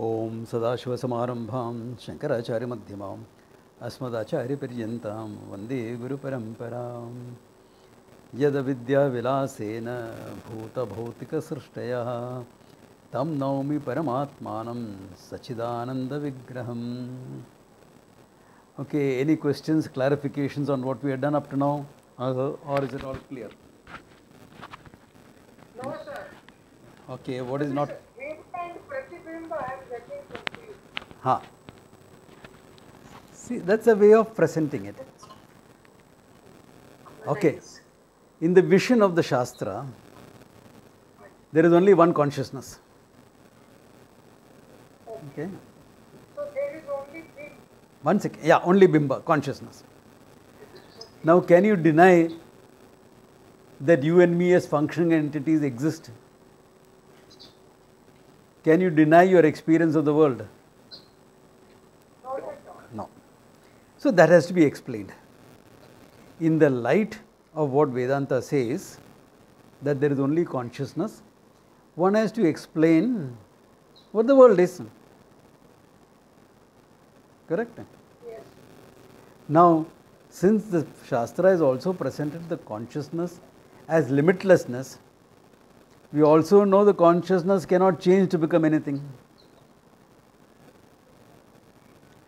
Om Sadashivasamarampham Shankaracharya-madhyamam Asmadacharya-paryyantam Vande Guru-paramparam Yada vidya vilasena bhuta bhautika srishtaya tam naumi paramatmanam sachidananda vigraham. Okay, any questions, clarifications on what we have done up to now, or is it all clear? No, sir. Okay, what is not? Jeeva and Pratibimba I am getting confused. Ha. See, that's a way of presenting it. Okay. In the vision of the Shastra, there is only one consciousness. Okay. So there is only Bim. One second. Yeah, only Bimba, consciousness. Now, can you deny that you and me as functioning entities exist? Can you deny your experience of the world? Not at all. No. So that has to be explained. In the light of what Vedanta says, that there is only consciousness, one has to explain what the world is. Correct? Yes. Now, since the Shastra has also presented the consciousness as limitlessness, we also know the consciousness cannot change to become anything.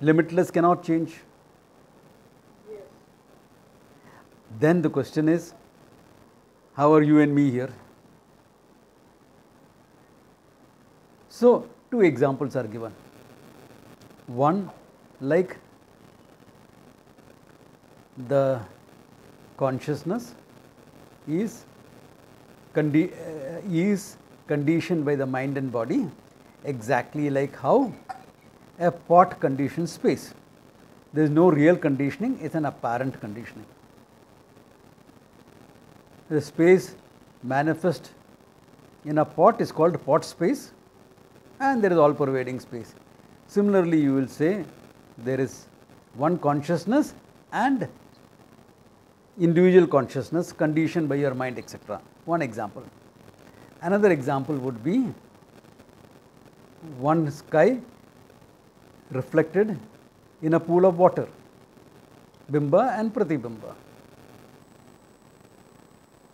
Limitless cannot change. Yes. Then the question is, how are you and me here? So, two examples are given. One, like the consciousness is conditioned by the mind and body, exactly like how a pot conditions space. There is no real conditioning, it is an apparent conditioning. The space manifest in a pot is called pot space, and there is all pervading space. Similarly, you will say there is one consciousness and individual consciousness conditioned by your mind, etc. One example. Another example would be one sky reflected in a pool of water, Bimba and Pratibimba.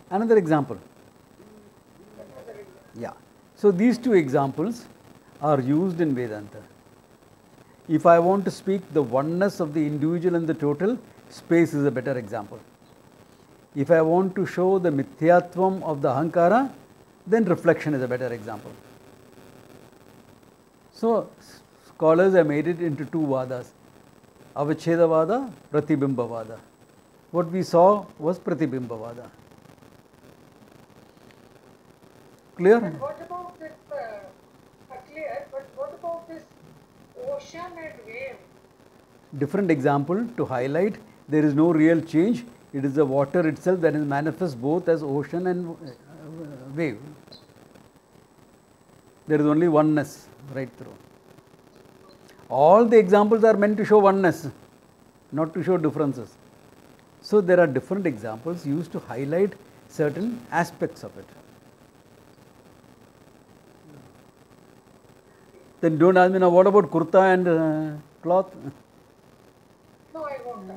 Another example. Yeah. So these two examples are used in Vedanta. If I want to speak the oneness of the individual and the total, space is a better example. If I want to show the mithyatvam of the ahankara, then reflection is a better example. So scholars have made it into two vadas, avachedavada, pratibimba-vada. What we saw was pratibimba-vada. Clear? And what about this, clear, but what about this ocean and wave? Different example to highlight there is no real change. It is the water itself that is manifest both as ocean and wave. There is only oneness right through. All the examples are meant to show oneness, not to show differences. So there are different examples used to highlight certain aspects of it. Then don't ask me now, what about kurta and cloth? No, I won't.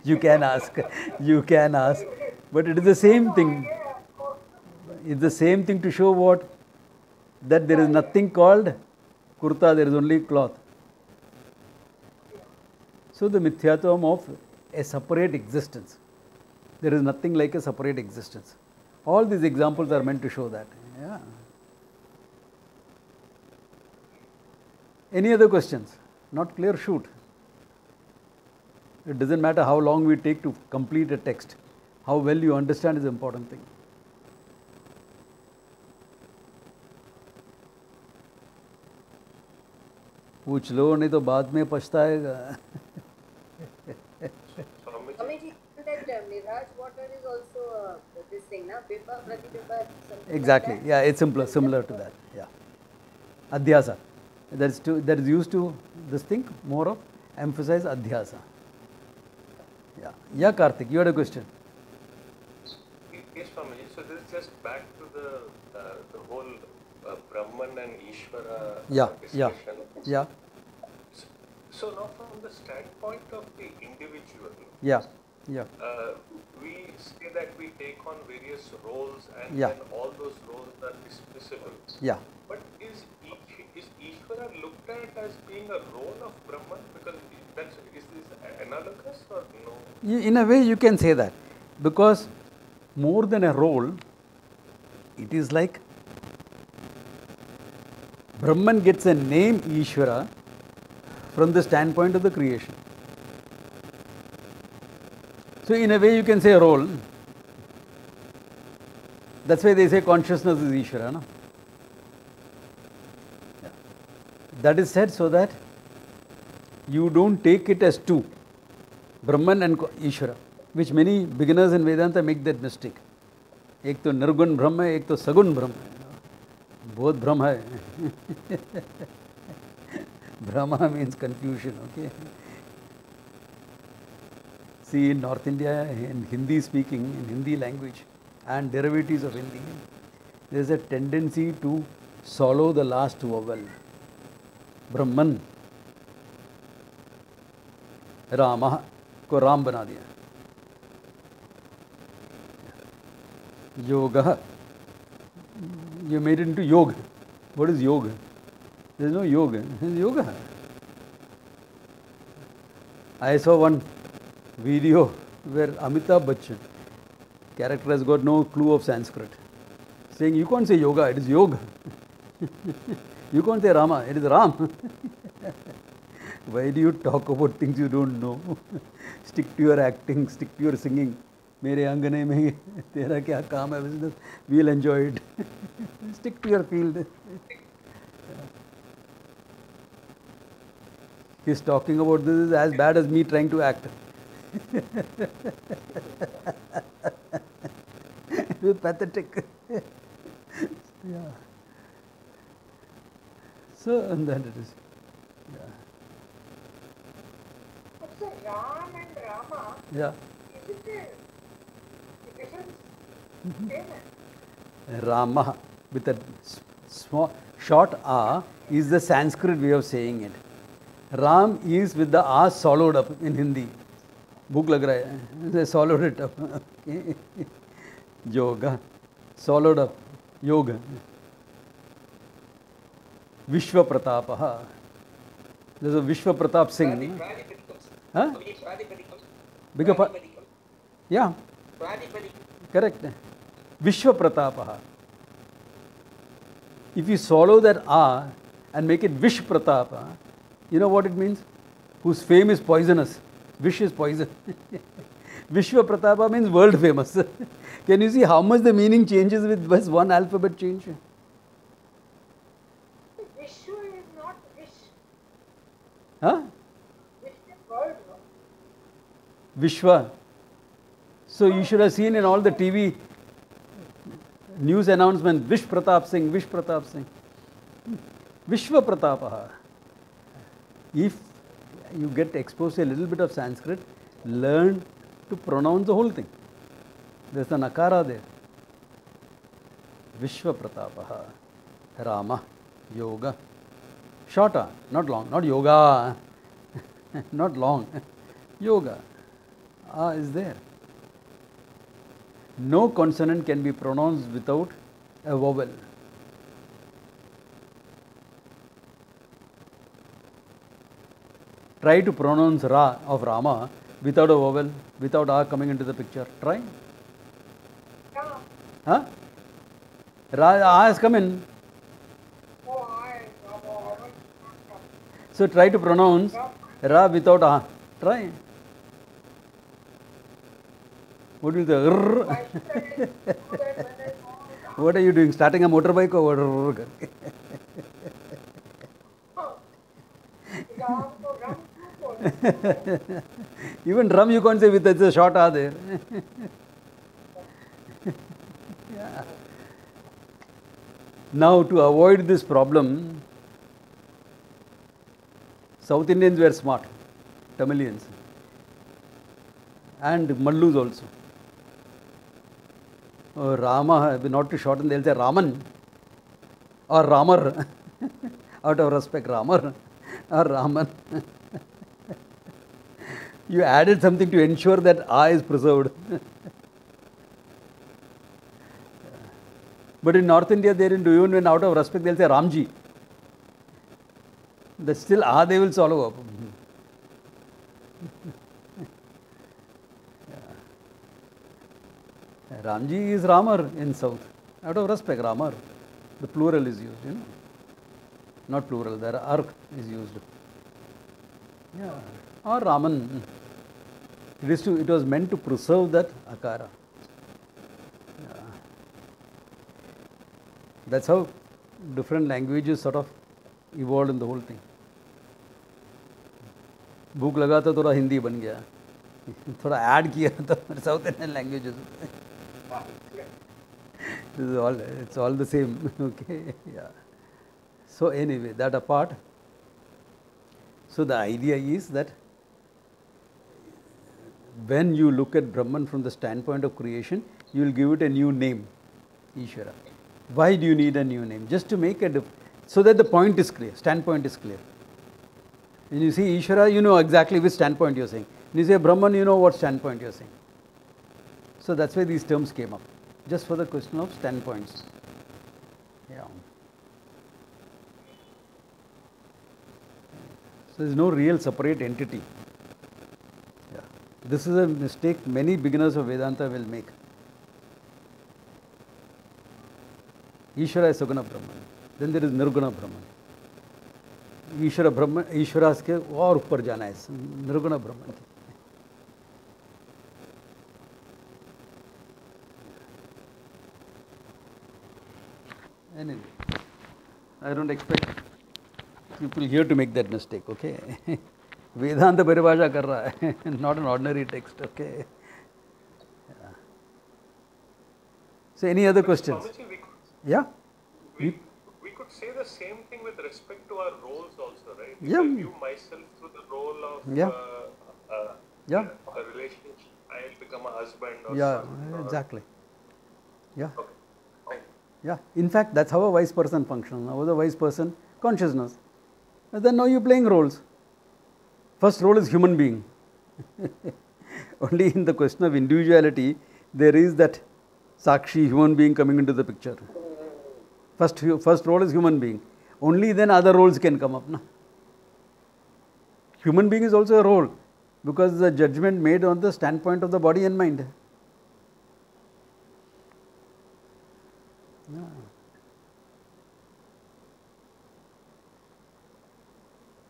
You can ask, you can ask. But it is the same thing. It is the same thing to show what? That there is nothing called kurta, there is only cloth. So the mithyatvam of a separate existence. There is nothing like a separate existence. All these examples are meant to show that. Yeah. Any other questions? Not clear? Shoot. It doesn't matter how long we take to complete a text. How well you understand is the important thing. पूछ लो नहीं तो बाद में पछताएगा. Swamiji, that Miraj water is also this thing, na? Bimba, Pratibimba, something Exactly. like that. Yeah, it's similar to that. Yeah. Adhyasa. That is used to this thing more of emphasize adhyasa. Yeah. Yeah, Karthik, you had a question. Yes, Swamiji. So this is just back to the whole Brahman and Ishwara Yeah, yeah, discussion. yeah, So now from the standpoint of the individual, yeah, yeah, we say that we take on various roles and Yeah. then all those roles are dismissible. yeah. But is Ishvara looked at as being a role of Brahman? Because is this analogous or no? In a way, you can say that, because more than a role, it is like Brahman gets a name Ishvara from the standpoint of the creation. So, in a way, you can say a role. That's why they say consciousness is Ishvara. No? Yeah. That is said so that you don't take it as two, Brahman and Ishvara, which many beginners in Vedanta make that mistake. एक तो निर्गुण ब्रह्म है, एक तो सगुण ब्रह्म है. Both ब्रह्म है. Brahma means confusion, okay. See, in North India, in Hindi speaking, in Hindi language and derivatives of Hindi, there is a tendency to swallow the last vowel. Brahman, Rama को राम बना दिया. Yoga, you made it into yoga. What is yoga? There is no yoga. There is yoga. I saw one video where Amitabh Bachchan, character has got no clue of Sanskrit, saying you can't say yoga, it is yoga. You can't say Rama, it is Ram. Why do you talk about things you don't know? Stick to your acting, stick to your singing. मेरे अंगने में तेरा क्या काम है business? We'll enjoy it. Stick to your field. He's talking about this is as bad as me trying to act. It's pathetic. Yeah. So, and that it is. Yeah. So Ram and Rama, Yeah. is it a difference? Same? Rama with a small short A is the Sanskrit way of saying it. Ram is with the A swallowed up in Hindi. Book lag raha hai. They swallowed it up. Okay. Yoga. Swallowed up. Yoga. Vishwa Pratapaha. There's a Vishwa Pratap Singh. Huh? Because, yeah. Correct. Vishwa Pratapaha. If you swallow that A and make it Vish Pratapa, you know what it means? Whose fame is poisonous. Vish is poison. Vishwa Pratapa means world famous. Can you see how much the meaning changes with just one alphabet change? Vishwa is not wish. Huh? Wish is word. No? Vishwa. So you should have seen in all the TV news announcements, Vish Pratap Singh, Vish Pratap Singh. Vishwa Pratapaha. If you get exposed to a little bit of Sanskrit, learn to pronounce the whole thing. There's a nakara there. Vishwa Pratapaha. Rama. Yoga. Shorter, not long, not yoga. Not long. Yoga. Ah is there. No consonant can be pronounced without a vowel. Try to pronounce Ra of Rama without a vowel, without A coming into the picture. Try. Ram. Huh? Ra, A has come in. Oh, I. So try to pronounce Ra without A. Try. What do you say? What are you doing? Starting a motorbike or what? Even drum you can't say with a short A there. Yeah. Now to avoid this problem, South Indians were smart, Tamilians and Mallus also. Rama, not to shorten, they'll say Raman. or Ramar, out of respect, Ramar or Raman. You added something to ensure that A is preserved. But in North India, they didn't do, even when out of respect, they'll say Ramji. That's still A they will follow up. Ramji is Ramar in South. Out of respect, Ramar. The plural is used, Not plural, there are ark is used. Yeah. Or Raman. It was meant to preserve that akara. Yeah. That's how different languages sort of evolved in the whole thing. भूख लगा तो थोड़ा हिंदी बन गया, थोड़ा add किया तो south Indian languages. It's all the same. Okay, yeah. So anyway, that apart. So the idea is that when you look at Brahman from the standpoint of creation, you will give it a new name, Ishwara. Why do you need a new name? Just to make a so that the point is clear, standpoint is clear. When you see Ishwara, you know exactly which standpoint you are saying. When you say Brahman, you know what standpoint you are saying. So that's why these terms came up, just for the question of standpoints. Yeah. So there is no real separate entity. Yeah. This is a mistake many beginners of Vedanta will make. Ishwara is Saguna Brahman. Then there is Nirguna Brahman. Ishwara Brahman, Ishwara के और ऊपर जाना है, निर्गुण ब्रह्मन. Anyway, I don't expect people here to make that mistake, okay? Vedanta Paribhasa कर रहा है, not an ordinary text, okay? Yeah. So any other questions? Yeah? We could say the same thing with respect to our roles also, right? Yeah. If I view myself through the role of Yeah. a relationship, I'll become a husband or Yeah, son. exactly. Yeah. Okay. Thank you. Yeah. In fact, that's how a wise person functions. How is a wise person? Consciousness. And then now you're playing roles. First role is human being. Only in the question of individuality, there is that Sakshi, human being coming into the picture. First role is human being. Only then other roles can come up. Na? Human being is also a role, because the judgment made on the standpoint of the body and mind. Yeah.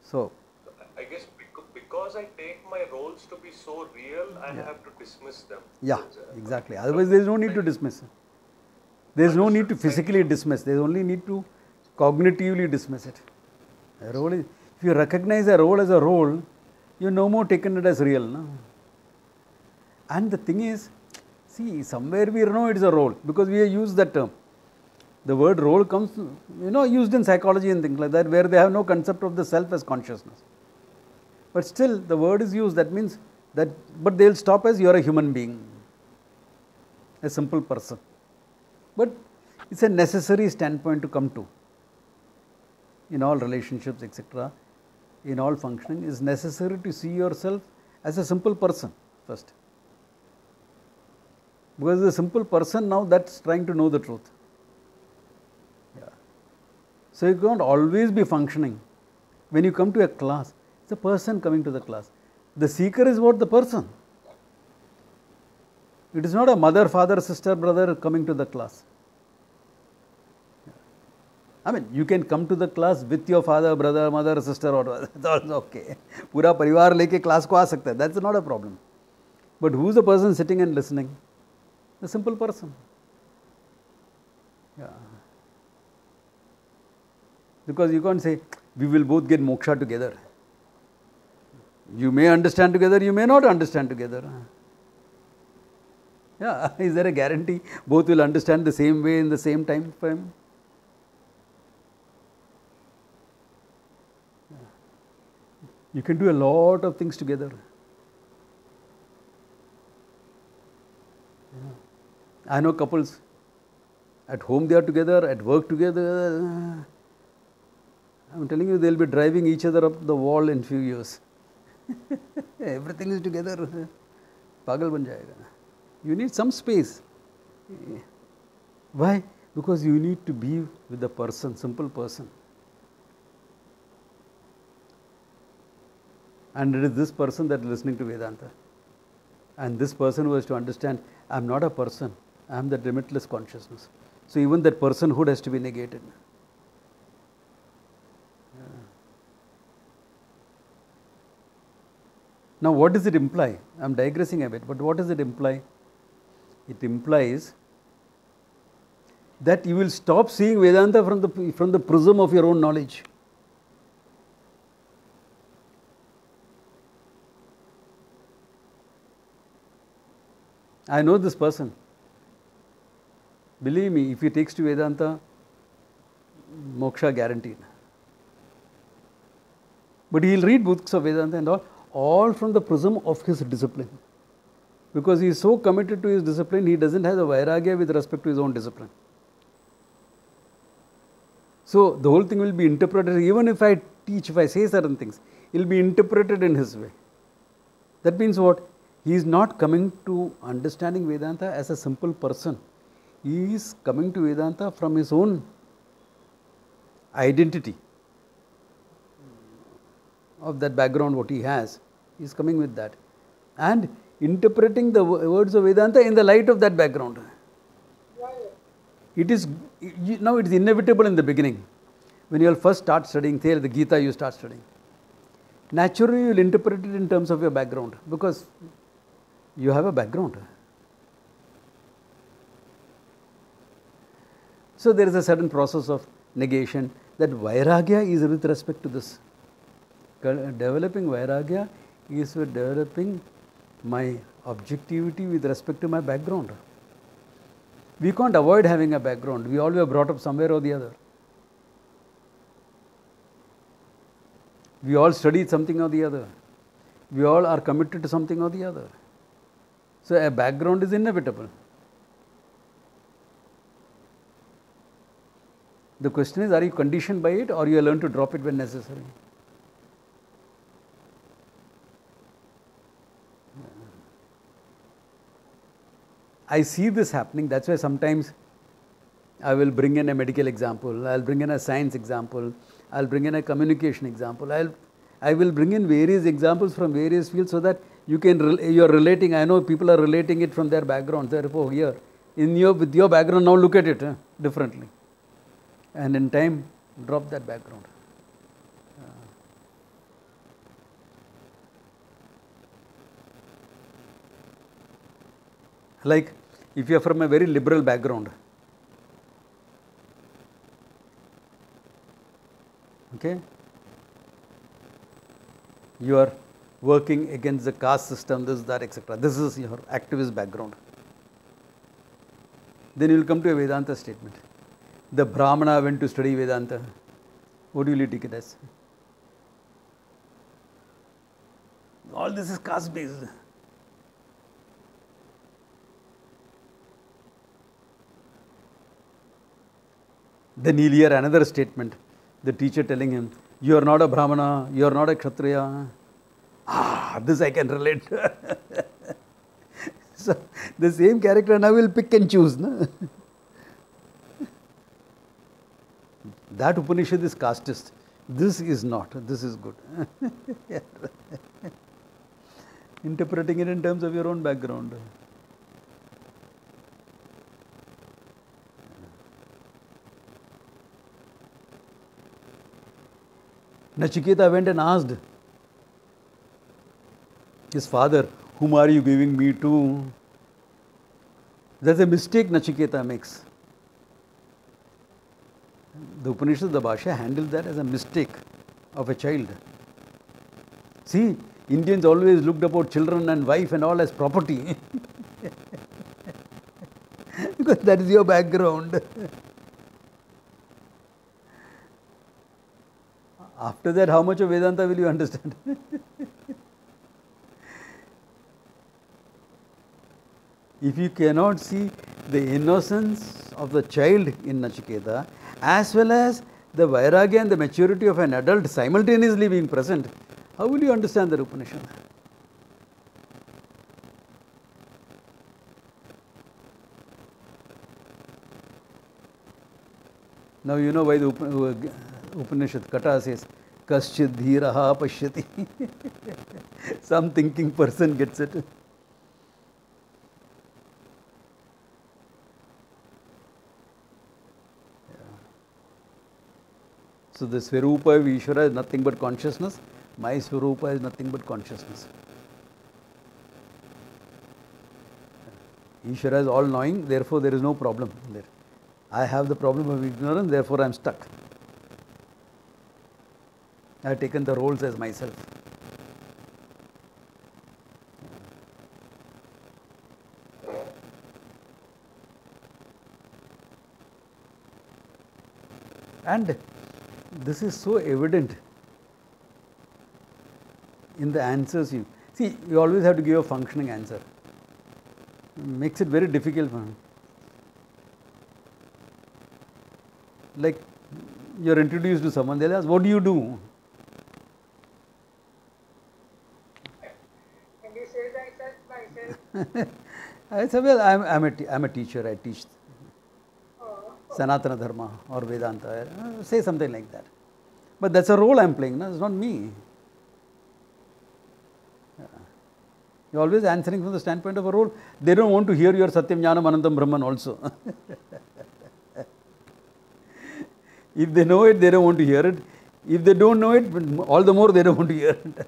So, I guess because I take my roles to be so real, I have to dismiss them. yeah, exactly. Otherwise, there is no need to dismiss. There is no need to physically dismiss. There is only need to cognitively dismiss it. A role is, if you recognize a role as a role, you no more taken it as real. No? And the thing is, see, somewhere we know it is a role, because we have used that term. The word role comes, used in psychology and things like that, where they have no concept of the self as consciousness. But still, the word is used. That means that, but they will stop as you are a human being, a simple person. But it's a necessary standpoint to come to. In all relationships, etc., in all functioning, is necessary to see yourself as a simple person first. Because the simple person now, that's trying to know the truth. Yeah. So you can't always be functioning. When you come to a class, it's a person coming to the class. The seeker is what? The person. It is not a mother, father, sister, brother coming to the class. I mean, you can come to the class with your father, brother, mother, sister, or that's also okay. पूरा परिवार लेके class को आ सकता है. That's not a problem. But who is the person sitting and listening? The simple person. Yeah. Because you can't say, we will both get moksha together. You may understand together, you may not understand together. Yeah, is there a guarantee both will understand the same way in the same time frame? You can do a lot of things together. I know couples, At home they are together, at work together. I'm telling you, they'll be driving each other up the wall in few years. Everything is together. Pagal ban jayega. You need some space. Why? Because you need to be with the person, simple person. And it is this person that is listening to Vedanta. And this person who has to understand, I am not a person, I am the limitless consciousness. So even that personhood has to be negated. Now what does it imply? I am digressing a bit, but what does it imply? It implies that you will stop seeing Vedanta from the prism of your own knowledge. I know this person. Believe me, if he takes to Vedanta, moksha guaranteed. But he will read books of Vedanta and all from the prism of his discipline. Because he is so committed to his discipline, he doesn't have the vairagya with respect to his own discipline. So the whole thing will be interpreted, even if I teach, if I say certain things, it will be interpreted in his way. That means what? He is not coming to understanding Vedanta as a simple person. He is coming to Vedanta from his own identity of that background, what he has. He is coming with that. And interpreting the words of Vedanta in the light of that background. It is, now it is inevitable in the beginning. When you will first start studying, say the Gita you start studying. Naturally you will interpret it in terms of your background, because you have a background. So there is a certain process of negation, that vairagya is with respect to this. Developing vairagya is with developing my objectivity with respect to my background. We can't avoid having a background. We all were brought up somewhere or the other. We all studied something or the other. We all are committed to something or the other. So a background is inevitable. The question is, are you conditioned by it, or you learn to drop it when necessary? I see this happening. That's why sometimes I will bring in a medical example, I will bring in a science example, I will bring in a communication example, I will bring in various examples from various fields, so that you are relating. I know people are relating it from their background. Therefore, here, with your background, now look at it differently. And in time, drop that background. Like, if you are from a very liberal background, okay, you are working against the caste system, this, that, etc. This is your activist background. Then you will come to a Vedanta statement. The Brahmana went to study Vedanta. What will you take it as? All this is caste based. Then he'll hear another statement, the teacher telling him, you are not a Brahmana, you are not a Kshatriya. This I can relate. So the same character now will pick and choose. No? That Upanishad is casteist. This is not. This is good. Interpreting it in terms of your own background. Nachiketa went and asked his father, whom are you giving me to? That's a mistake Nachiketa makes. The Upanishad, the Bhashya handles that as a mistake of a child. See, Indians always looked about children and wife and all as property. Because that is your background. After that, how much of Vedanta will you understand? If you cannot see the innocence of the child in Nachiketa as well as the Vairagya and the maturity of an adult simultaneously being present, how will you understand the Upanishad? Now you know why the Upanishad Kata says, Kaschid dhiraha pashyati. Some thinking person gets it. So the Swarupa of Ishwara is nothing but consciousness. My Swarupa is nothing but consciousness. Ishwara is all knowing, therefore there is no problem there. I have the problem of ignorance, therefore I am stuck. I have taken the roles as myself. And this is so evident in the answers you see. You always have to give a functioning answer. It makes it very difficult for him. Like you are introduced to someone, they'll ask, "What do you do?" And he says, I search myself. I say, "Well, I'm a teacher. I teach Sanatana Dharma or Vedanta." Say something like that. But that's a role I'm playing, no? It's not me. You're always answering from the standpoint of a role. They don't want to hear your Satyam Jnanam Anantam Brahman also. If they know it, they don't want to hear it. If they don't know it, all the more they don't want to hear it.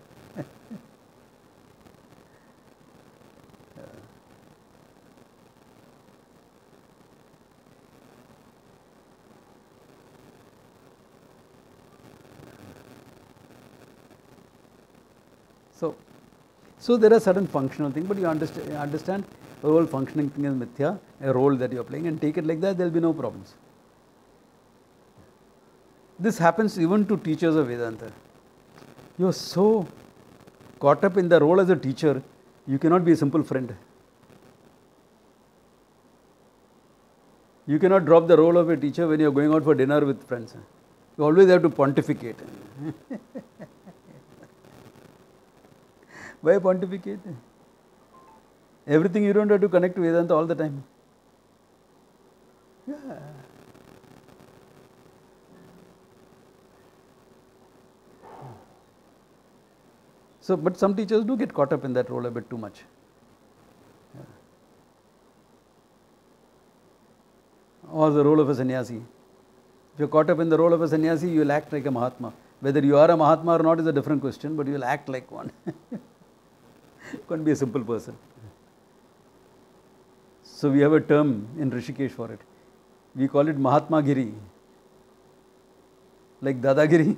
So there are certain functional things, but you understand the whole functioning thing is mithya, a role that you are playing, and take it like that, there will be no problems. This happens even to teachers of Vedanta. You are so caught up in the role as a teacher, you cannot be a simple friend. You cannot drop the role of a teacher when you are going out for dinner with friends. You always have to pontificate. Why pontificate? Everything you don't have to connect to Vedanta all the time. Yeah. So, but some teachers do get caught up in that role a bit too much. Yeah. Or the role of a sannyasi. If you're caught up in the role of a sannyasi, you will act like a Mahatma. Whether you are a Mahatma or not is a different question, but you will act like one. You can't be a simple person. So we have a term in Rishikesh for it. We call it Mahatma Giri. Like Dadagiri.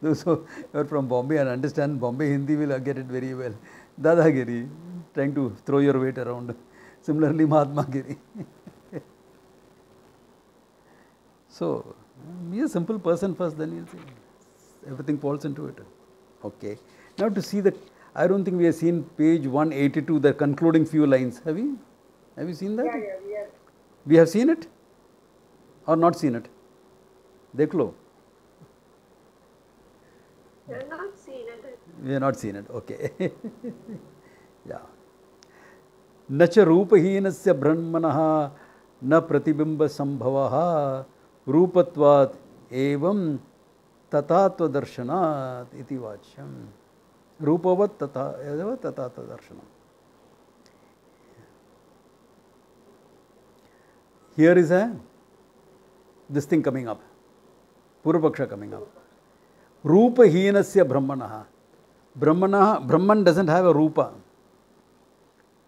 Those who are from Bombay and understand Bombay Hindi will get it very well. Dadagiri, trying to throw your weight around. Similarly, Mahatma Giri. So, be a simple person first, then you'll see everything falls into it. Okay. Now to see that, I don't think we have seen page 182, the concluding few lines. Have we? Have you seen that? Yeah, we have. We have seen it? Or not seen it? Dekh lo. We have not seen it. We have not seen it. Okay. Yeah. Nacha rupahinasya brahmanaha na pratibimba sambhavaha rupatvat evam tatatva darshanat iti vachyam. Rupavat tatatva darshanam. Here is this thing coming up. Purvapaksha coming up. Rupahinasya brahmanaha. Brahman doesn't have a rupa.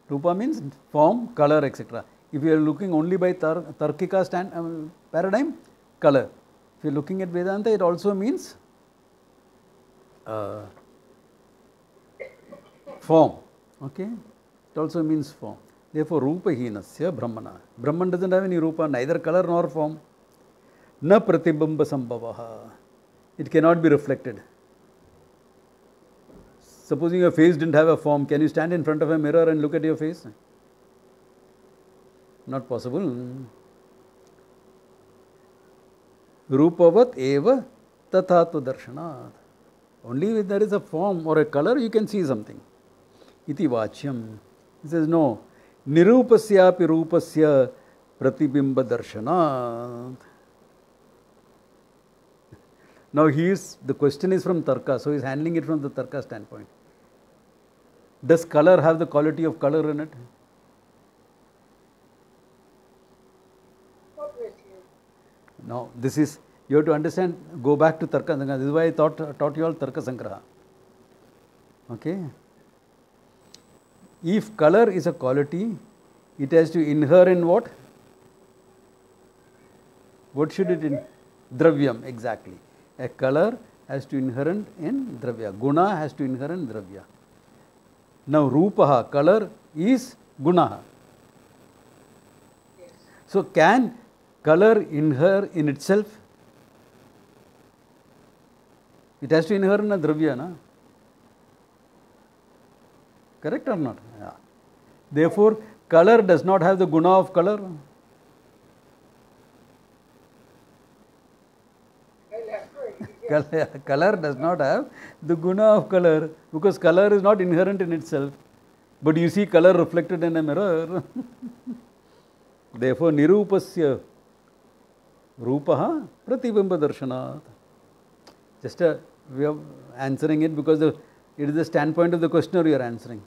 Rupa means form, color, etc. If you are looking only by Tarkika paradigm, color. If you are looking at Vedanta, it also means form. Okay? It also means form. Therefore, rupahinasya brahmana. Brahman doesn't have any rupa, neither color nor form. Na pratibamba sambhavaha. It cannot be reflected. Supposing your face didn't have a form, can you stand in front of a mirror and look at your face? not possible. Rupavat eva tathatva darshanat. Only if there is a form or a color you can see something. Iti vachyam. He says no. Nirupasyapi rupasya pratibimba darshanat. Now the question is from Tarka, so he is handling it from the Tarka standpoint. Does color have the quality of color in it? Obviously. No, this is, you have to understand, go back to Tarka Sangraha. This is why I taught you all Tarka Sangraha. Okay? If color is a quality, it has to inhere in what? What should it in? Dravyam, exactly. A color has to inherent in dravya. Guna has to inherent in dravya. Now, rupaha, color is gunaha. Yes. So, can color inhere in itself? It has to inhere in a dravya, na? Correct or not? Yeah. Therefore, color does not have the guna of color. I'll have to agree. Yes. Color does not have the guna of color, because color is not inherent in itself. But you see color reflected in a mirror. Therefore, nirupasya rupaha pratibimba darshanat. Just we are answering it because it is the standpoint of the questioner you are answering.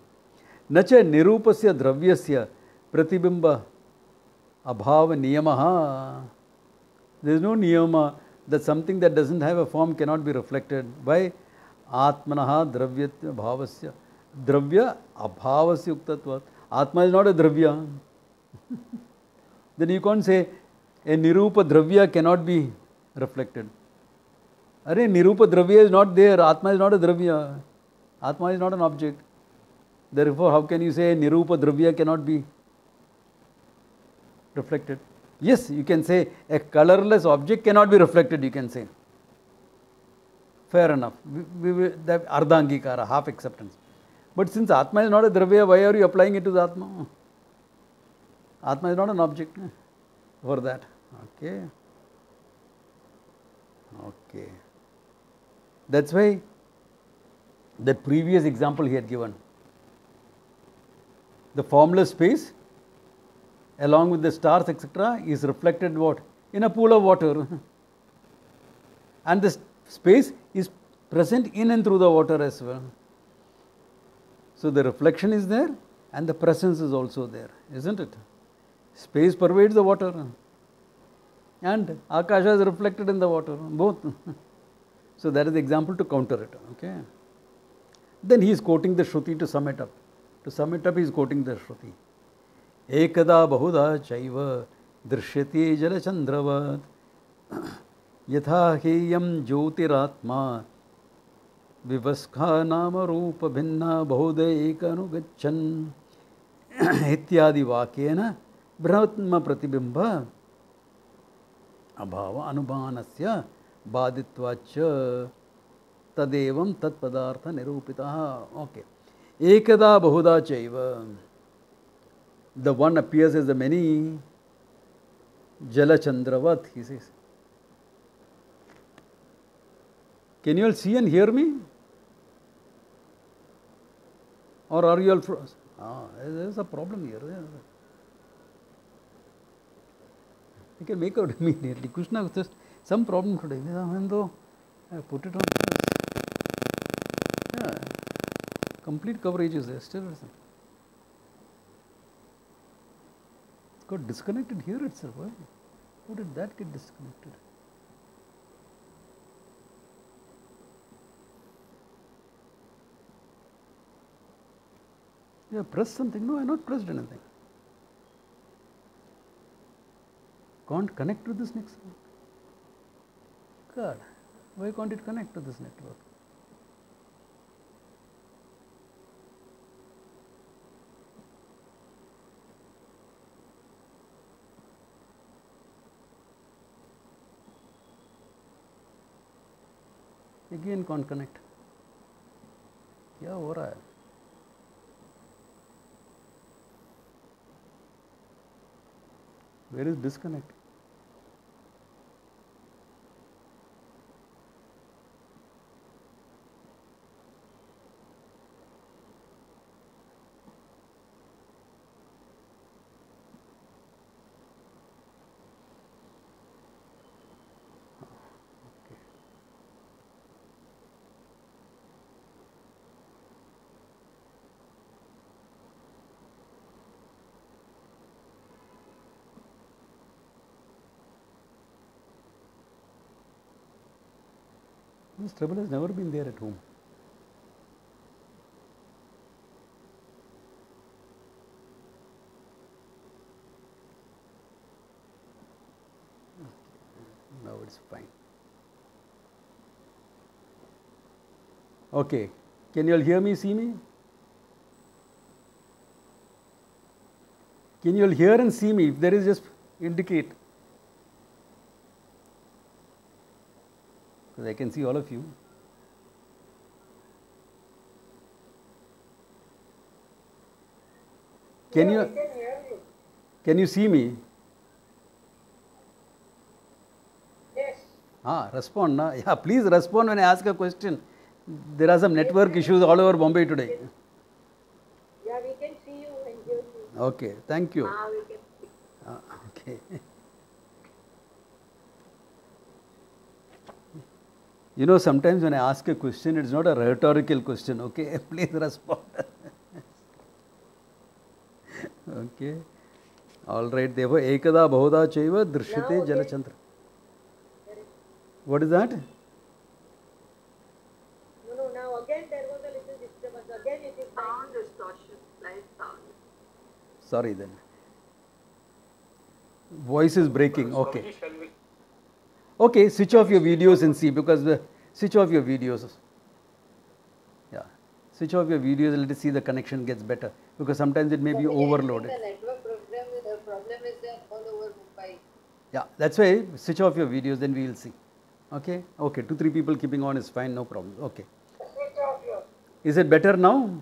Nacha nirupasya dravyasya pratibimba abhava niyamaha. There is no niyama that something that doesn't have a form cannot be reflected by atmanaha dravyatya bhavasya. Dravya abhavasya uktatvat. Atma is not a dravya. Then you can't say a nirupa dravya cannot be reflected. Are nirupa dravya is not there. Atma is not a dravya. Atma is not an object. Therefore, how can you say nirupa dravya cannot be reflected? Yes, you can say a colorless object cannot be reflected, you can say. Fair enough. That ardhangikara, half acceptance. But since Atma is not a dravya, why are you applying it to the Atma? Atma is not an object for that. Okay. Okay. That's why that previous example he had given. The formless space along with the stars, etc., is reflected what? In a pool of water. And the space is present in and through the water as well. So the reflection is there and the presence is also there, isn't it? Space pervades the water and Akasha is reflected in the water, both. So that is the example to counter it. Okay. Then he is quoting the Shruti to sum it up. To sum it up, he is quoting the Shruti. Ekada bahuda chaiva drishyate jalachandravat yatha heyam jyotiratma vivaskha nama rupa bhinna bahuda ekanugachan ityadi vakyena brahmatma pratibimba abhava anubanasya baditvacha tadevam tatpadartha nirupitaha. Okay. Ekada bahuda chaiva. The one appears as the many. Jalachandravat, he says. Can you all see and hear me? Or are you all frozen? There is a problem here. You can make out immediately. Krishna was just some problem today. Even though I put it on. Yeah. Complete coverage is there. Still got disconnected here itself. Why? How did that get disconnected? Yeah, press something. No, I not pressed anything. Can't connect to this next one. God, why can't it connect to this network? Again can't connect. क्या हो रहा है? Where is disconnect? This trouble has never been there at home. Now it's fine. Okay. Can you all hear me, see me? Can you all hear and see me? If there is, just indicate. Because I can see all of you. Can Yeah, you we can hear you. can you see me? Yes. Respond. Na? Yeah, please respond when I ask a question. There are some network issues all over Bombay today. Yeah, we can see you and hear you. Okay, thank you. We can see. Okay. You know, sometimes when I ask a question, it's not a rhetorical question. Okay, please respond. Okay. All right. Therefore, ekada bahuda chaiva drishyate Now, jalachandra. What is that? No, now again there was a little disturbance. Again it is Sound distortion, light sound. Sorry then. Voice is breaking. Okay. Swamiji, shall we? Okay, switch off your videos and see, because switch off your videos. Yeah. Switch off your videos and let us see the connection gets better, because sometimes it may be overloaded. The network problem is there all over Mumbai. Yeah, that's why switch off your videos, then we will see. Okay? Okay, 2-3 people keeping on is fine, no problem. Okay. Switch off your. Is it better now?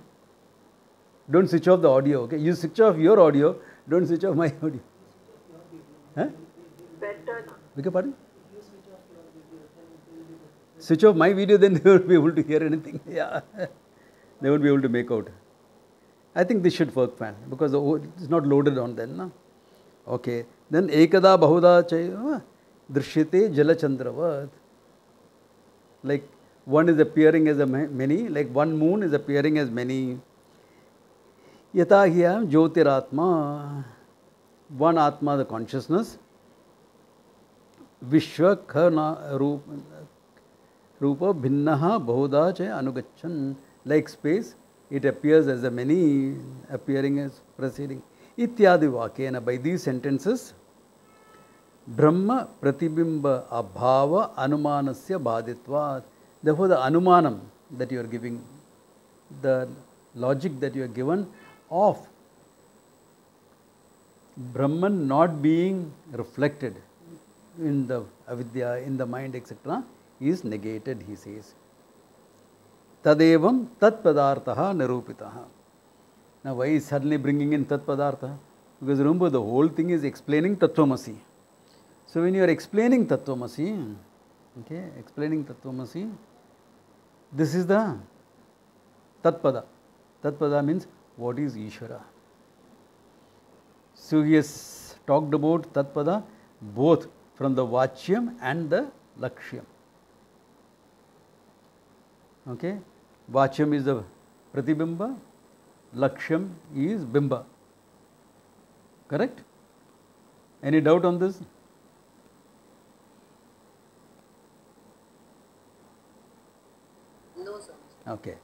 Don't switch off the audio, okay? You switch off your audio, don't switch off my audio. Huh? Better now. Beg your pardon? Switch off my video, then they won't be able to hear anything. Yeah. They won't be able to make out. I think this should work fine, because it's not loaded on then. No? Okay. Then ekada bahuda chaiva drishyate jalachandravat. Like one is appearing as a many, like one moon is appearing as many. Yata hiya jyotiratma. One atma, the consciousness. Vishwa khana rupa bhinnaha bahuda cha anugachan. Like space, it appears as a many, appearing as proceeding. Ityadi vakena. By these sentences, Brahma pratibimba abhava anumanasya baditvat. Therefore, the anumanam that you are giving, the logic that you are given of Brahman not being reflected in the avidya, in the mind, etc., is negated, he says. Tadevam tat padartha nirupitaha. Now, why is suddenly bringing in tat padartha? Because remember, the whole thing is explaining Tattvamasi. So, when you are explaining Tattvamasi, okay, explaining Tattvamasi, this is the Tatpada. Tatpada means what is Ishwara. So, he has talked about Tatpada both from the Vachyam and the Lakshyam. Okay, Vachyam is the Pratibimba, Lakshyam is Bimba. Correct? Any doubt on this? No, sir. Okay.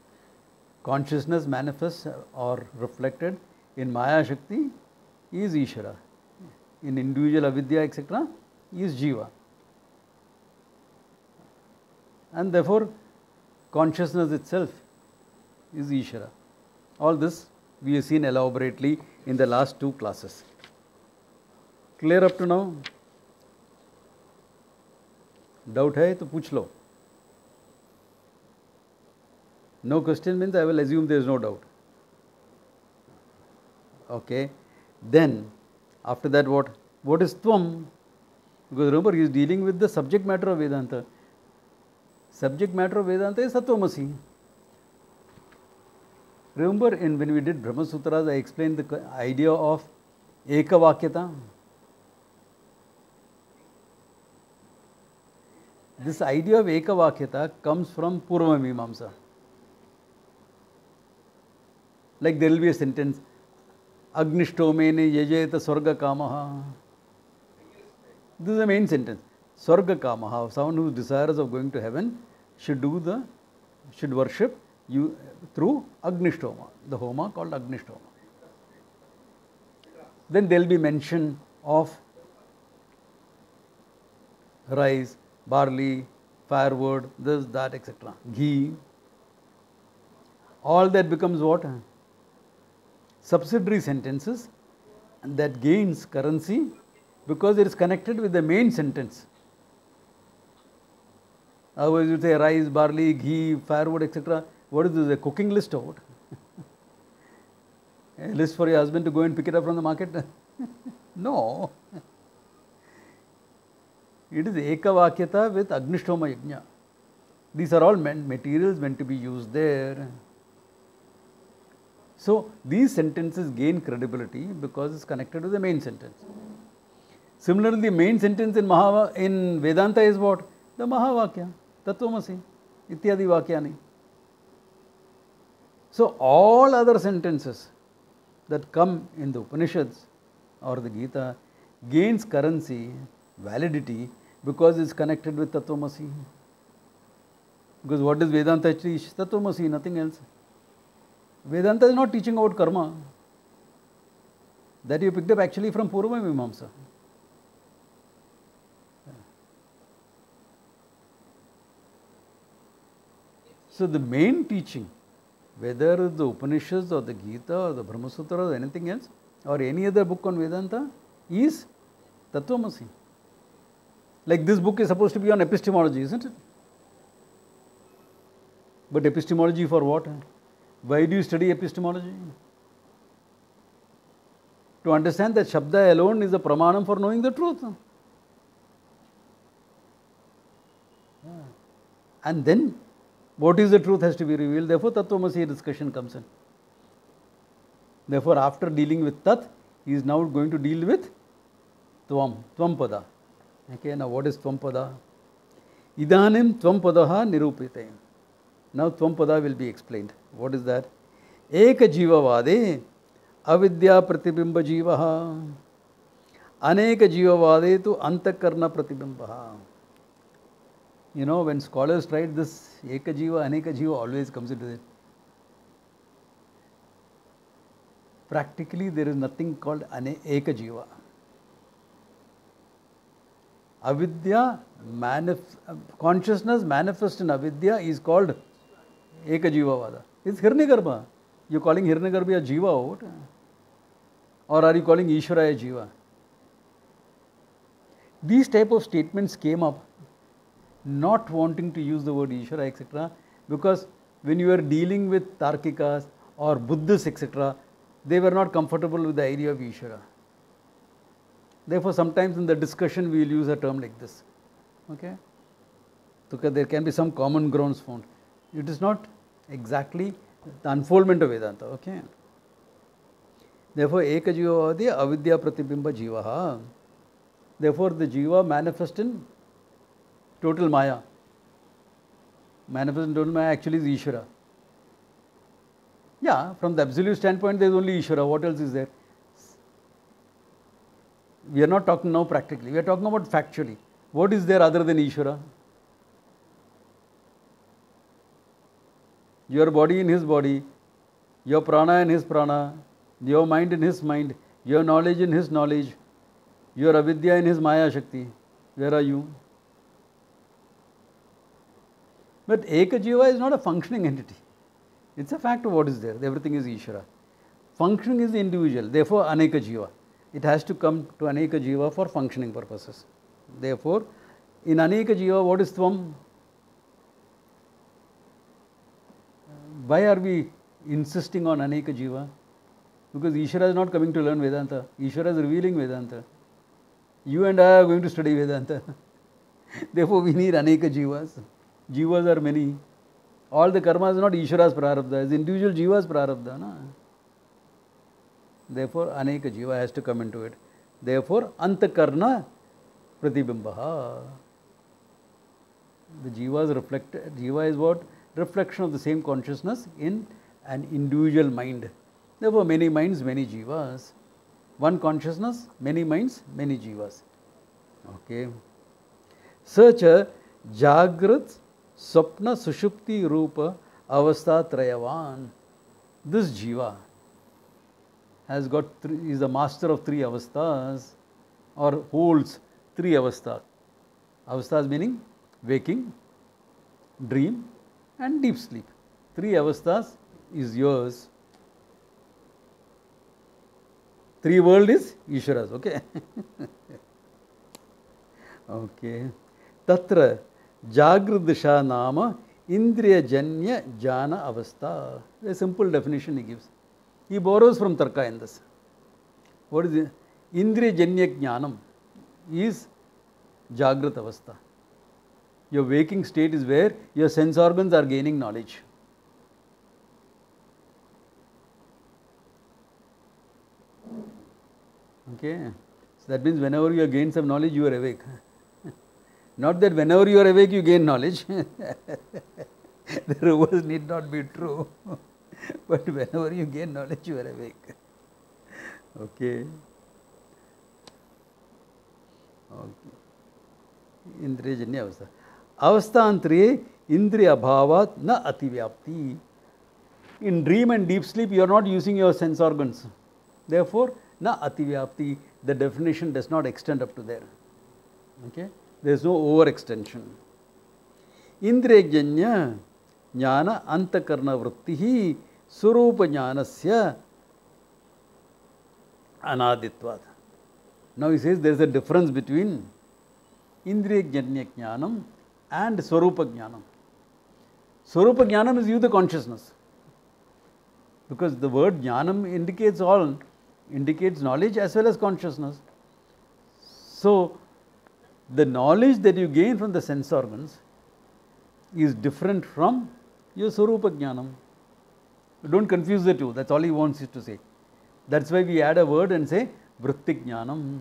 Consciousness manifests or reflected in Maya Shakti is Ishvara. In individual avidya, etc., is jeeva. And therefore, consciousness itself is Ishvara. All this we have seen elaborately in the last 2 classes. Clear up to now? Doubt hai to puch lo. No question means I will assume there is no doubt. Okay. Then, after that what? What is Tvam? Because remember, he is dealing with the subject matter of Vedanta. Subject matter of Vedanta is Tattvamasi. Remember, when we did Brahma Sutras, I explained the idea of Ekavakyata. This idea of Ekavakyata comes from Purva Mimamsa. Like there will be a sentence, Agnishtomene yajeta Swarga Kamaha. This is the main sentence. Swarga Kamaha, someone who is desirous of going to heaven should worship you through Agnishtoma, the Homa called Agnishtoma. Then there will be mention of rice, barley, firewood, this, that, etc. Ghee. All that becomes what? Subsidiary sentences, and that gains currency because it is connected with the main sentence. Otherwise you say rice, barley, ghee, firewood, etc. What is this, a cooking list or what? A list for your husband to go and pick it up from the market? No. It is Ekavakyata with Agnishtoma Yajna. These are all materials meant to be used there. So these sentences gain credibility because it's connected with the main sentence. Similarly, the main sentence in Vedanta is what? The Mahavakya, Tattvamasi, Ityadi Vakyani. So all other sentences that come in the Upanishads or the Gita gains currency, validity, because it's connected with Tattvamasi. Because what does Vedanta teach? Tattvamasi, nothing else. Vedanta is not teaching about karma. That you picked up actually from Purva Mimamsa. So the main teaching, whether the Upanishads or the Gita or the Brahma Sutra or anything else, or any other book on Vedanta, is Tattvamasi. Like this book is supposed to be on epistemology, isn't it? But epistemology for what? Why do you study epistemology? To understand that Shabda alone is a pramanam for knowing the truth. And then, what is the truth has to be revealed. Therefore, Tattvamasi discussion comes in. Therefore, after dealing with Tat, he is now going to deal with Tvam, Tvampada. Okay, now what is Tvampada? Idanim Tvamppadaha nirupite. Now Tvampada will be explained. What is that? Eka jeeva vade avidya pratibimba jeevaha. Aneka jeeva vade tu antakarna pratibimbaha. You know, when scholars write this, Eka jeeva, Aneka jeeva always comes into it. Practically, there is nothing called Eka jeeva. Avidya, consciousness manifest in avidya is called Eka jeeva vada. It's Hiranyagarbha. You're calling Hiranyagarbha a jeeva or what? Or are you calling Ishwara a jeeva? These type of statements came up not wanting to use the word Ishwara, etc. because when you are dealing with Tarkikas or Buddhists, etc., they were not comfortable with the idea of Ishwara. Therefore, sometimes in the discussion we will use a term like this. Okay? So there can be some common grounds found. It is not exactly the unfoldment of Vedanta. Okay? Therefore, Eka jiva vadi avidya pratibimba jivaha. Therefore, the jiva manifests in total maya. Manifest in total maya actually is Ishwara. Yeah, from the absolute standpoint, there is only Ishwara. What else is there? We are not talking now practically. We are talking about factually. What is there other than Ishwara? Your body in his body, your prana in his prana, your mind in his mind, your knowledge in his knowledge, your avidya in his maya shakti. Where are you? But Eka jiva is not a functioning entity. It's a fact of what is there. Everything is Ishwara. Functioning is the individual. Therefore, Aneka jiva. It has to come to Aneka jiva for functioning purposes. Therefore, in Aneka jiva, what is Tvam? Why are we insisting on Aneka jiva? Because Ishwara is not coming to learn Vedanta. Ishwara is revealing Vedanta. You and I are going to study Vedanta. Therefore, we need aneka jivas. Jivas are many. All the karma is not Ishwara's prarabdha, it's individual jiva's prarabdha. Na? Therefore, aneka jiva has to come into it. Therefore, antakarna pratibimbaha. The jiva is reflected. Jiva is what? Reflection of the same consciousness in an individual mind. Therefore, many minds, many jivas. One consciousness, many minds, many jivas. Okay. Such a Jagrat, Swapna, Sushupti, Rupa, Avastha, Trayavan. This jiva has got is the master of three avasthas, or holds three avasthas. Avasthas meaning waking, dream, and deep sleep. Three avasthas is yours. Three world is Ishwara's, okay? Okay. Tatra Jagradisha Nama Indriya Janya Jana Avastha. A simple definition he gives. He borrows from Tarka in this. What is it? Indriya Janya Jnanam is Jagrat Avastha. Your waking state is where your sense organs are gaining knowledge. Okay. So that means whenever you gain some knowledge, you are awake. Not that whenever you are awake, you gain knowledge. The reverse need not be true. But whenever you gain knowledge, you are awake. Okay. Okay. Indriya Janya Avastha. Avasthantriye Indriya Bhavat na Ativyapti. In dream and deep sleep, you are not using your sense organs. Therefore, na Ativyapti, the definition does not extend up to there. Okay? There is no overextension. Indriya Janya Jnana Antakarna Vrittihi Surupa Jnanasya Anaditvat. Now he says there is a difference between Indriya Janya Jnanam and Swarupa Jnanam. Swarupa Jnanam is you, the consciousness. Because the word Jnanam indicates knowledge as well as consciousness. So, the knowledge that you gain from the sense organs is different from your Swarupa Jnanam. Don't confuse the two, that's all he wants you to say. That's why we add a word and say Vritti Jnanam,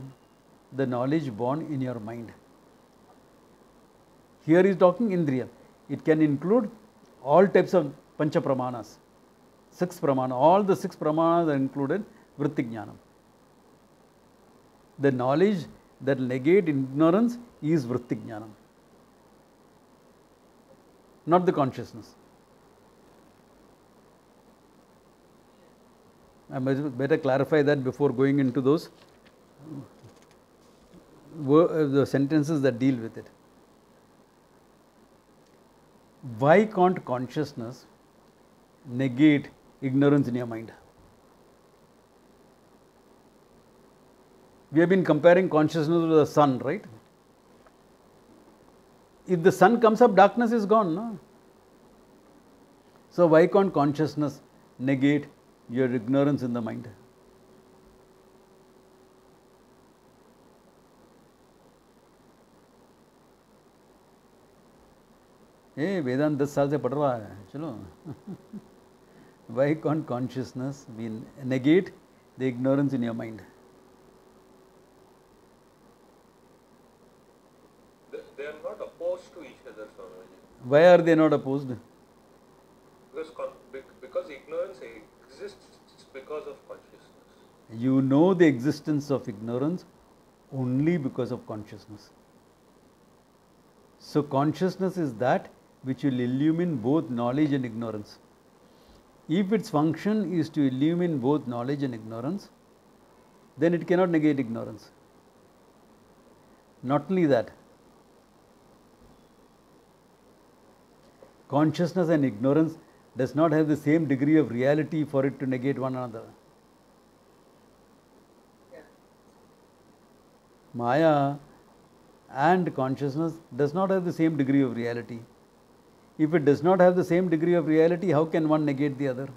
the knowledge born in your mind. Here he is talking Indriya. It can include all types of Pancha Pramanas. 6 Pramana, all the 6 Pramanas are included Vritti Jnanam. The knowledge that negate ignorance is Vritti Jnanam, not the consciousness. I must better clarify that before going into those the sentences that deal with it. Why can't consciousness negate ignorance in your mind? We have been comparing consciousness with the sun, right? If the sun comes up, darkness is gone, no? So why can't consciousness negate your ignorance in the mind? Hey, Vedanta 10 साल से पढ़ रहा है, चलो. Why can't consciousness negate the ignorance in your mind? They are not opposed to each other, Swamiji. Why are they not opposed? Because ignorance exists because of consciousness. You know the existence of ignorance only because of consciousness. So consciousness is that which will illumine both knowledge and ignorance. If its function is to illumine both knowledge and ignorance, then it cannot negate ignorance. Not only that, consciousness and ignorance does not have the same degree of reality for it to negate one another. Maya and consciousness does not have the same degree of reality. If it does not have the same degree of reality, how can one negate the other?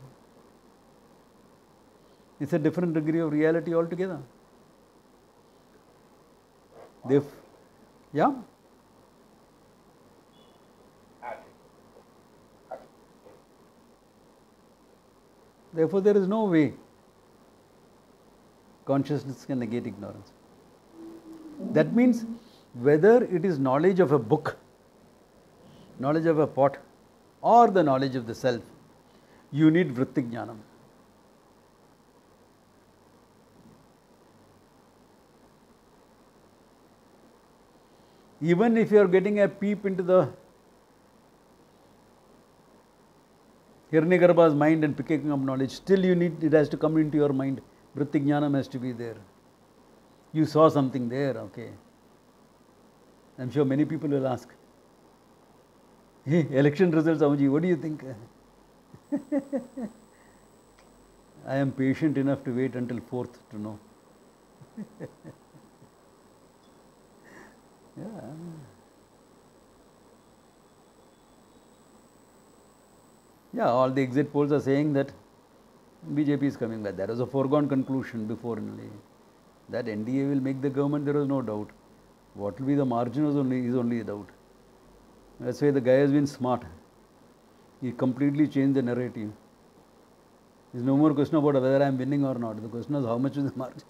It's a different degree of reality altogether. They, yeah. Therefore, there is no way consciousness can negate ignorance. That means whether it is knowledge of a book, knowledge of a pot, or the knowledge of the self, you need vritti jnanam. Even if you are getting a peep into the Hiranyagarbha's mind and picking up knowledge, still you need, it has to come into your mind. Vritti jnanam has to be there. You saw something there, okay. I'm sure many people will ask, hey, election results, Amuji, what do you think? I am patient enough to wait until 4th to know. Yeah. Yeah, all the exit polls are saying that BJP is coming back. That was a foregone conclusion before only. That NDA will make the government, there was no doubt. What will be the margin is only a doubt. That's why the guy has been smart. He completely changed the narrative. There's no more question about whether I am winning or not. The question is how much is the margin.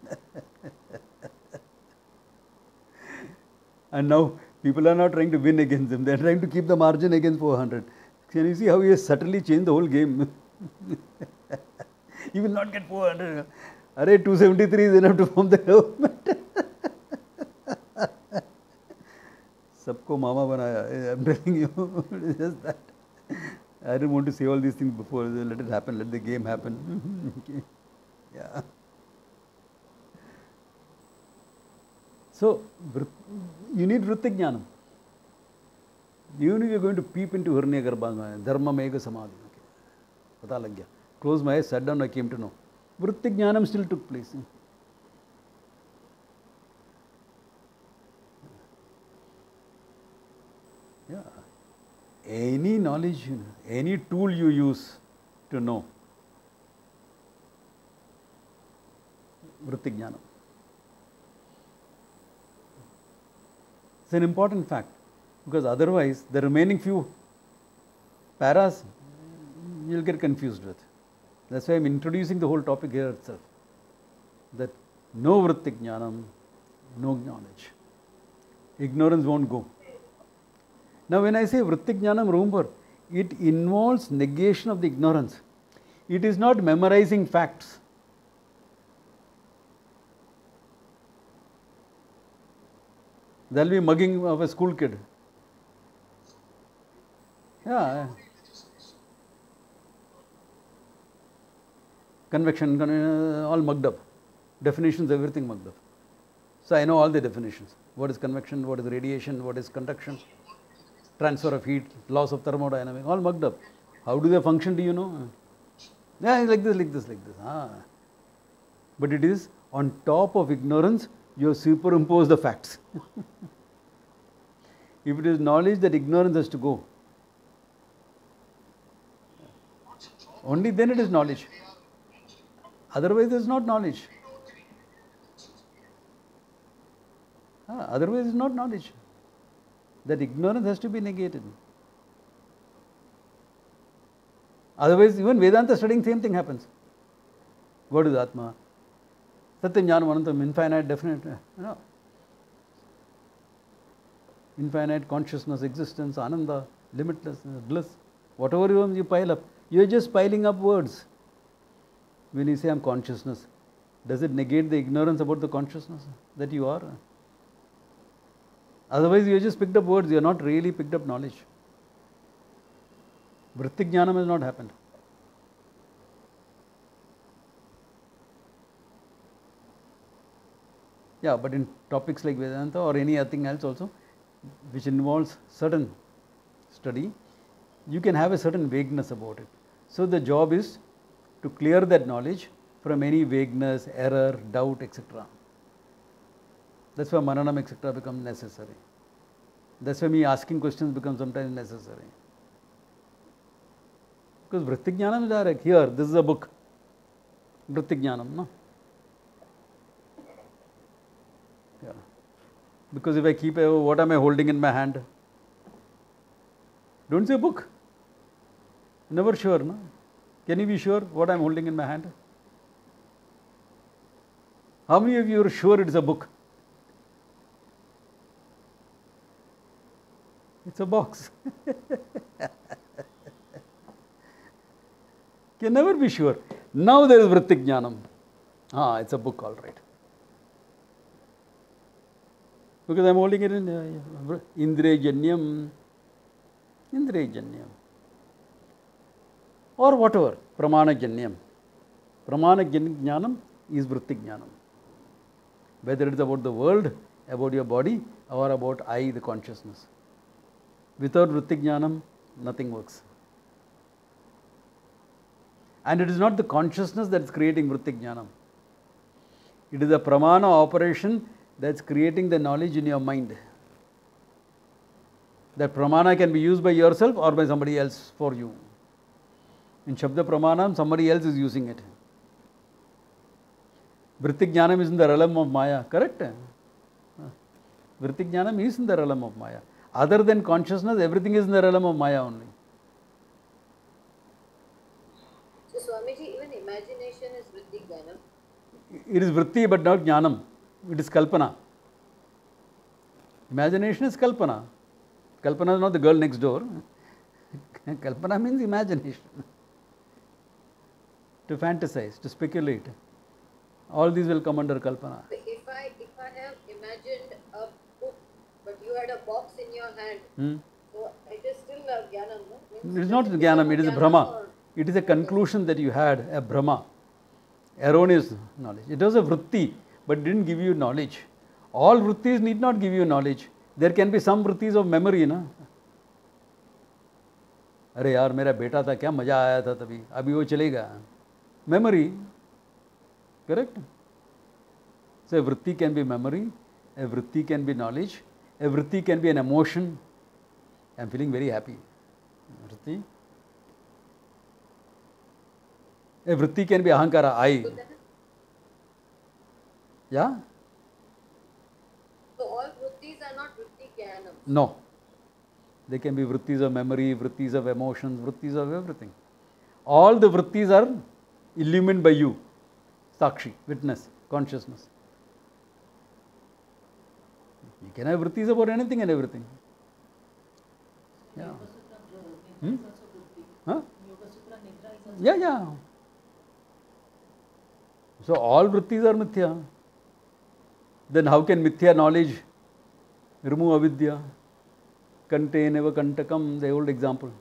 And now people are not trying to win against them. They are trying to keep the margin against 400. Can you see how he has subtly changed the whole game? He will not get 400. Array 273 is enough to form the government. Sabko mama banaya. I'm telling you, it's just that. I didn't want to say all these things before. Let it happen. Let the game happen. Okay. Yeah. So, you need vritti jnanam. Even if you are going to peep into Hiranyagarbha's mind, dharma mega samadhi. Okay. Pata lag gaya. Close my eyes, sat down, I came to know. Vritti jnanam still took place. Yeah. Any knowledge, any tool you use to know, vritti jnanam. It's an important fact, because otherwise the remaining few paras you will get confused with. That's why I am introducing the whole topic here itself. That no vritti jnanam, no knowledge. Ignorance won't go. Now when I say vritti jnanam, remember, it involves negation of the ignorance. It is not memorizing facts. There will be mugging of a school kid. Yeah. Convection, all mugged up. Definitions, everything mugged up. So I know all the definitions. What is convection, what is radiation, what is conduction, transfer of heat, laws of thermodynamics, all mugged up. How do they function, do you know? Yeah, like this, like this, like this. Ah. But it is on top of ignorance, you have superimposed the facts. If it is knowledge, that ignorance has to go. Only then it is knowledge. Otherwise, it is not knowledge. Otherwise, it is not knowledge. That ignorance has to be negated. Otherwise, even Vedanta studying, same thing happens. God is Atma. Satyam Jnanam Anantam, infinite, definite. Infinite consciousness, existence, Ananda, limitlessness, bliss. Whatever you pile up, you are just piling up words. When you say I am consciousness, does it negate the ignorance about the consciousness that you are? Otherwise, you just picked up words, you are not really picked up knowledge. Vritti jnanam has not happened. Yeah, but in topics like Vedanta or anything else also, which involves certain study, you can have a certain vagueness about it. So the job is to clear that knowledge from any vagueness, error, doubt, etc. That's why mananam, etc. becomes necessary. That's why me asking questions becomes sometimes necessary. Because vritti jnanam is direct. Here, this is a book. Vritti jnanam, no? Yeah. Because if I keep a, what am I holding in my hand? Don't say book. Never sure, no? Can you be sure what I am holding in my hand? How many of you are sure it's a book? It's a box. Can never be sure. Now there is vritti jnanam. Ah, it's a book, all right. Because I am holding it in indriyajanyam, indriyajanyam, or whatever, pramana-janyam. Pramana-jnanam is vritti jnanam. Whether it is about the world, about your body, or about I, the consciousness. Without vritti jnanam, nothing works. And it is not the consciousness that is creating vritti jnanam. It is a pramana operation that is creating the knowledge in your mind. That pramana can be used by yourself or by somebody else for you. In Shabda Pramanam, somebody else is using it. Vritti jnanam is in the realm of Maya, correct? Vritti jnanam is in the realm of Maya. Other than consciousness, everything is in the realm of Maya only. So Swamiji, even imagination is vritti jnanam. It is vritti but not jnanam. It is kalpana. Imagination is kalpana. Kalpana is not the girl next door. Kalpana means imagination. To fantasize, to speculate. All these will come under kalpana. So if I have imagined a book, but you had a box in your hand, so it is still a jnanam, no? It is not jnanam, it is a brahma. It is a conclusion that you had, a brahma. Erroneous knowledge. It was a vritti, but didn't give you knowledge. All vrittis need not give you knowledge. There can be some vrittis of memory, na? अरे यार मेरा बेटा था क्या मजा आया था तभी अभी वो चलेगा memory, correct? So a vritti can be memory, a vritti can be knowledge, a vritti can be an emotion. I am feeling very happy. Vritti. A vritti can be ahankara, I. Yeah? So all vrittis are not vritti jnanam. No. They can be vrittis of memory, vrittis of emotions, vrittis of everything. All the vrittis are illumined by you. Sakshi, witness, consciousness. You can have vrittis about anything and everything. Yeah. Huh? Yeah, yeah. So all vrittis are mithya. Then how can mithya knowledge remove avidya? Contain eva kantakam, the old example.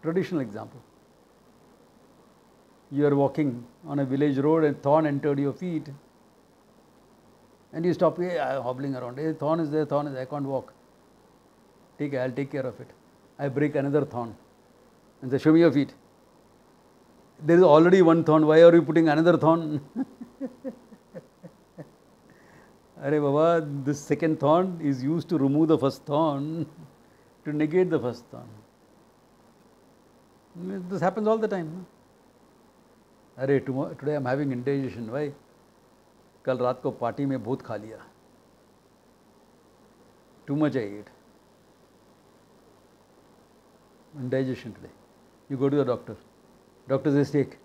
Traditional example. You are walking on a village road and thorn entered your feet. And you stop, hey, I am hobbling around. Hey, thorn is there, I can't walk. Take it, I'll take care of it. I break another thorn. And say, show me your feet. There is already one thorn, why are you putting another thorn? Arey Baba, this second thorn is used to remove the first thorn, to negate the first thorn. This happens all the time. अरे today I am having indigestion. Why? कल रात को party में बहुत खा लिया. Too much I ate. Indigestion today. You go to the doctor. Doctor says, take.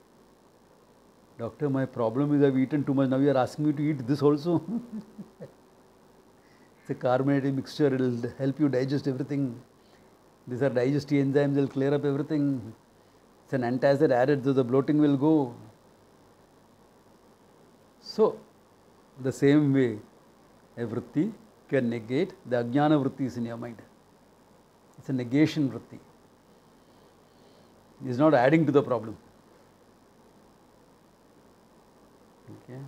Doctor, my problem is I have eaten too much. Now you are asking me to eat this also. It's a carbonated mixture. It will help you digest everything. These are digestive enzymes. They will clear up everything. It's an antacid added, so the bloating will go. So, the same way, a vritti can negate the ajnana vrittis in your mind. It's a negation vritti. It's not adding to the problem. Okay.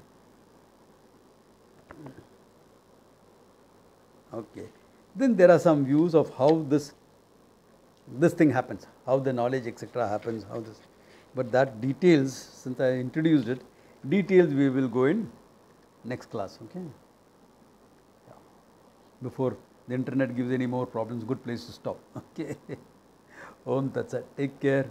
Okay. Then there are some views of how this thing happens, how the knowledge etc. happens, how this. But that details, since I introduced it, details we will go in next class. Okay. Yeah. Before the internet gives any more problems, good place to stop. Okay. Om Tat Sat. Take care.